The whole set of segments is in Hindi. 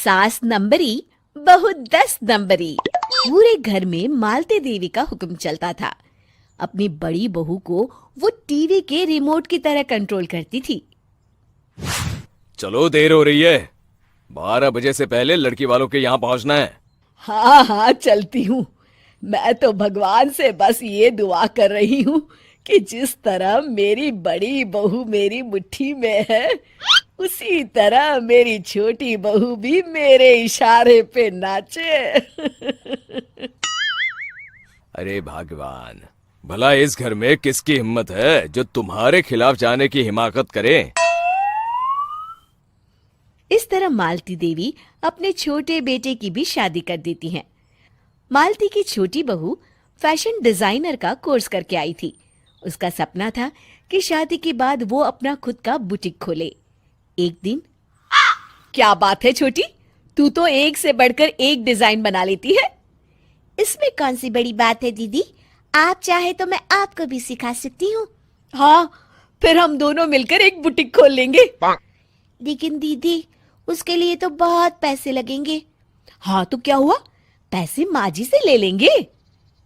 सास नंबरी, बहू 10 नंबरी। पूरे घर में मालती देवी का हुक्म चलता था। अपनी बड़ी बहू को वो टीवी के रिमोट की तरह कंट्रोल करती थी। चलो, देर हो रही है। 12 बजे से पहले लड़की वालों के यहाँ पहुंचना है। हाँ हाँ, चलती हूँ। मैं तो भगवान से बस ये दुआ कर रही हूँ कि जिस तरह मेरी बड़ी बहू मेरी मुट्ठी में है, उसी तरह मेरी छोटी बहू भी मेरे इशारे पे नाचे। अरे भगवान, भला इस घर में किसकी हिम्मत है जो तुम्हारे खिलाफ जाने की हिमाकत करे। इस तरह मालती देवी अपने छोटे बेटे की भी शादी कर देती हैं। मालती की छोटी बहू फैशन डिजाइनर का कोर्स करके आई थी। उसका सपना था कि शादी के बाद वो अपना खुद का बुटीक खोले। एक दिन, क्या बात है छोटी, तू तो एक से बढ़कर एक डिजाइन बना लेती है। इसमें कौन सी बड़ी बात है दीदी? आप चाहे तो मैं आपको भी सिखा सकती हूँ। हाँ, फिर हम दोनों मिलकर एक बुटीक खोल लेंगे। लेकिन दीदी, उसके लिए तो बहुत पैसे लगेंगे। हाँ तो क्या हुआ, पैसे माँ जी से ले लेंगे।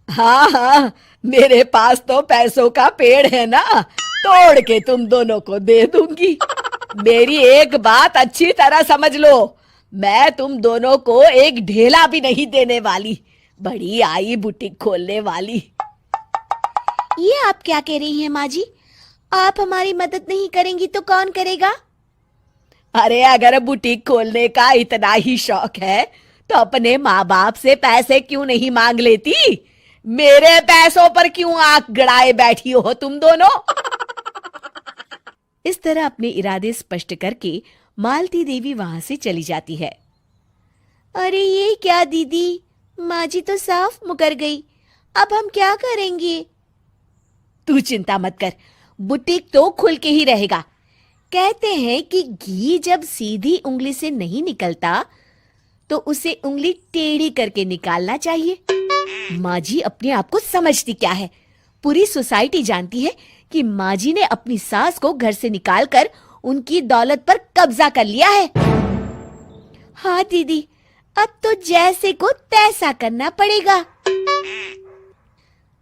हाँ हाँ, मेरे पास तो पैसों का पेड़ है ना, तोड़ के तुम दोनों को दे दूंगी। मेरी एक बात अच्छी तरह समझ लो, मैं तुम दोनों को एक ढेला भी नहीं देने वाली। बड़ी आई बुटीक खोलने वाली। ये आप क्या कह रही हैं माँ जी? आप हमारी मदद नहीं करेंगी तो कौन करेगा? अरे अगर बुटीक खोलने का इतना ही शौक है तो अपने माँ बाप से पैसे क्यों नहीं मांग लेती? मेरे पैसों पर क्यों आंख गड़ाए बैठी हो तुम दोनों? इस तरह अपने इरादे स्पष्ट करके मालती देवी वहां से चली जाती है। अरे ये क्या दीदी, माँ जी तो साफ मुकर गई। अब हम क्या करेंगे? तू चिंता मत कर, बुटीक तो खुल के ही रहेगा। कहते हैं कि घी जब सीधी उंगली से नहीं निकलता तो उसे उंगली टेढ़ी करके निकालना चाहिए। माँ जी अपने आप को समझती क्या है? पूरी सोसाइटी जानती है कि माँ जी ने अपनी सास को घर से निकालकर उनकी दौलत पर कब्जा कर लिया है। हाँ दीदी, अब तो जैसे को तैसा करना पड़ेगा।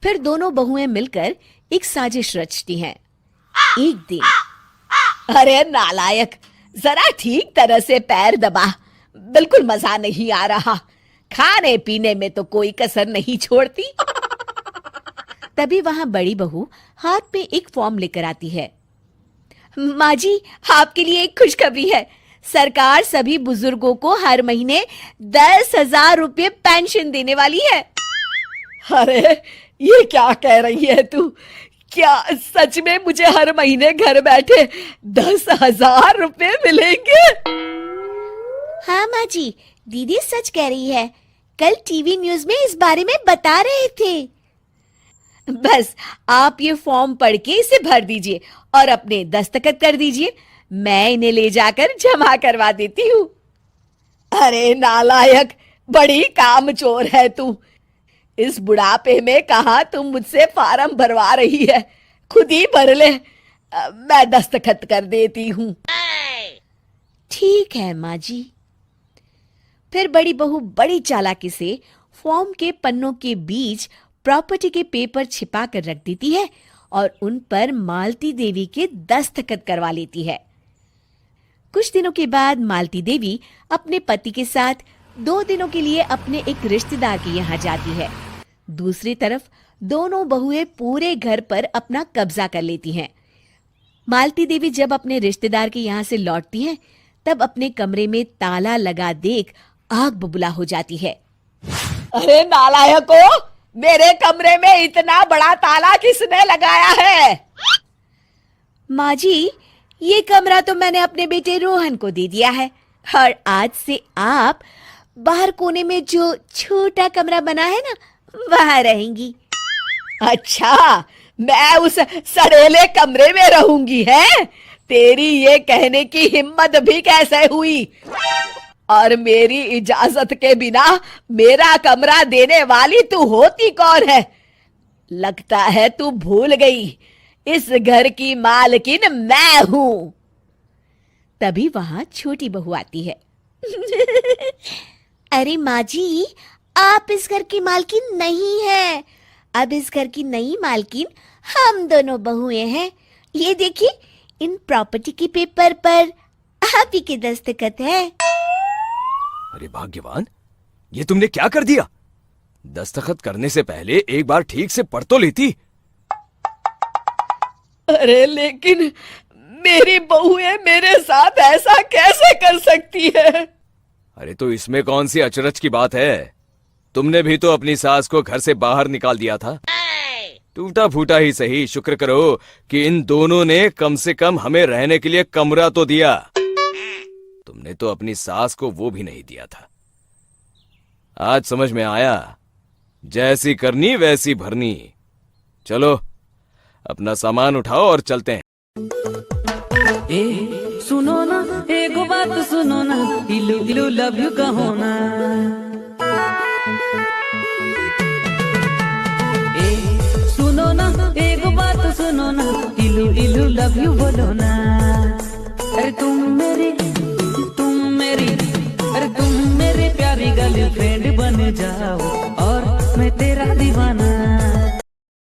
फिर दोनों बहुएं मिलकर एक साजिश रचती हैं। एक दिन, अरे नालायक, जरा ठीक तरह से पैर दबा, बिल्कुल मजा नहीं आ रहा। खाने पीने में तो कोई कसर नहीं छोड़ती। तभी वहां बड़ी बहू हाथ में एक फॉर्म लेकर आती है। माँ जी, आपके लिए एक खुशखबरी है। सरकार सभी बुजुर्गों को हर महीने 10,000 रुपये पेंशन देने वाली है। अरे ये क्या कह रही है तू? क्या सच में मुझे हर महीने घर बैठे 10,000 रुपये मिलेंगे? हाँ माँ जी, दीदी सच कह रही है। कल टीवी न्यूज में इस बारे में बता रहे थे। बस आप ये फॉर्म पढ़ के इसे भर दीजिए और अपने दस्तखत कर दीजिए। मैं इन्हें ले जाकर जमा करवा देती हूँ। अरे नालायक, बड़ी कामचोर है तू। इस बुढ़ापे में कहा तुम मुझसे फार्म भरवा रही है, खुद ही भर ले। मैं दस्तखत कर देती हूँ। ठीक है माँ जी। फिर बड़ी बहू बड़ी चालाकी से फॉर्म के पन्नों के बीच प्रॉपर्टी के पेपर छिपा कर रख देती है और उन पर मालती देवी के दस्तखत करवा लेती है। कुछ दिनों के बाद मालती देवी अपने पति के साथ 2 दिनों के लिए अपने एक रिश्तेदार के यहाँ जाती है। दूसरी तरफ दोनों बहुएं पूरे घर पर अपना कब्जा कर लेती हैं। मालती देवी जब अपने रिश्तेदार के यहाँ से लौटती हैं, तब अपने कमरे में ताला लगा देख आग बबूला हो जाती है। अरे नालायको, मेरे कमरे में इतना बड़ा ताला किसने लगाया है? माँ जी, ये कमरा तो मैंने अपने बेटे रोहन को दे दिया है और आज से आप बाहर कोने में जो छोटा कमरा बना है ना, वहां रहेंगी। अच्छा, मैं उस सड़ेले कमरे में रहूंगी है? तेरी ये कहने की हिम्मत भी कैसे हुई? और मेरी इजाजत के बिना मेरा कमरा देने वाली तू होती कौन है? लगता है तू भूल गई, इस घर की मालकिन मैं हूं। तभी वहां छोटी बहू आती है। अरे माँ जी, आप इस घर की मालकिन नहीं है। अब इस घर की नई मालकिन हम दोनों बहुएं हैं। ये देखिए, इन प्रॉपर्टी के पेपर पर आप ही के दस्तखत है। अरे भाग्यवान, ये तुमने क्या कर दिया? दस्तखत करने से पहले एक बार ठीक से पढ़ तो लेती। अरे लेकिन मेरी बहुएं मेरे साथ ऐसा कैसे कर सकती है? अरे तो इसमें कौन सी अचरज की बात है? तुमने भी तो अपनी सास को घर से बाहर निकाल दिया था। टूटा फूटा ही सही, शुक्र करो कि इन दोनों ने कम से कम हमें रहने के लिए कमरा तो दिया। तुमने तो अपनी सास को वो भी नहीं दिया था। आज समझ में आया, जैसी करनी वैसी भरनी। चलो अपना सामान उठाओ और चलते हैं। ए सुनो ना, एगो बात सुनो ना, इलू इलू लव यू कहो ना। ए सुनो ना, एगो बात सुनो ना, इलू इलू लव यू बोलो ना। अरे तुम मेरी, अरे तुम मेरे प्यारी गर्लफ्रेंड बन जाओ और मैं तेरा दीवाना